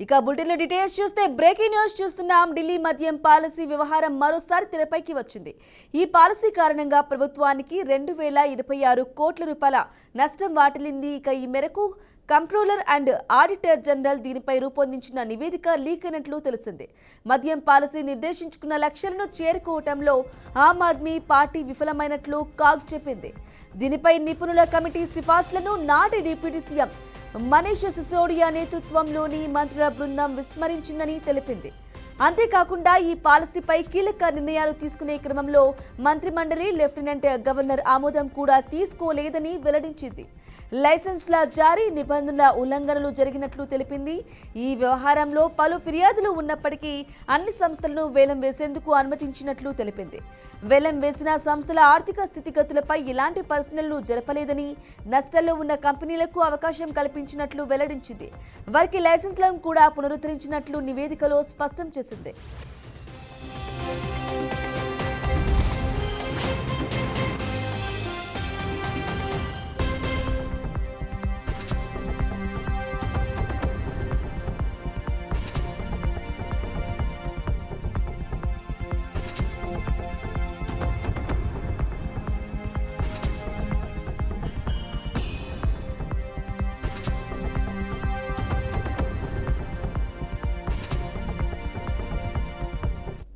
ఇక బులెటిన్లో డీటెయిల్స్ చూస్తే బ్రేకింగ్ న్యూస్ చూస్తున్నాం. ఢిల్లీ మద్యం పాలసీ వ్యవహారం మరోసారి తెరపైకి వచ్చింది. ఈ పాలసీ కారణంగా ప్రభుత్వానికి 2026 కోట్ల రూపాయల నష్టం వాటిల్లింది. ఇక ఈ మేరకు కంట్రోలర్ అండ్ ఆడిటర్ జనరల్ దీనిపై రూపొందించిన నివేదిక లీక్ అయినట్లు తెలిసింది. మద్యం పాలసీ నిర్దేశించుకున్న లక్ష్యాలను చేరుకోవటంలో ఆమ్ ఆద్మీ పార్టీ విఫలమైనట్లు కాగ్ చెప్పింది. దీనిపై నిపుణుల కమిటీ సిఫార్సులను నాటి డిప్యూటీ సీఎం మనీష్ సిసోడియా నేతృత్వంలోని మంత్రుల బృందం విస్మరించిందని తెలిపింది. అంతేకాకుండా ఈ పాలసీపై కీలక నిర్ణయాలు తీసుకునే క్రమంలో మంత్రిమండలి లెఫ్టినెంట్ గవర్నర్ ఆమోదం కూడా తీసుకోలేదని వెల్లడించింది. లైసెన్స్ల జారీ నిబంధనల ఉల్లంఘనలు జరిగినట్లు తెలిపింది. ఈ వ్యవహారంలో పలు ఫిర్యాదులు ఉన్నప్పటికీ అన్ని సంస్థలను వేలం వేసేందుకు అనుమతించినట్లు తెలిపింది. వేలం వేసిన సంస్థల ఆర్థిక స్థితిగతులపై ఎలాంటి పరిశీలనలు జరపలేదని, నష్టాల్లో ఉన్న కంపెనీలకు అవకాశం కల్పించినట్లు వెల్లడించింది. వారికి లైసెన్స్లను కూడా పునరుద్ధరించినట్లు నివేదికలో స్పష్టం చేసింది.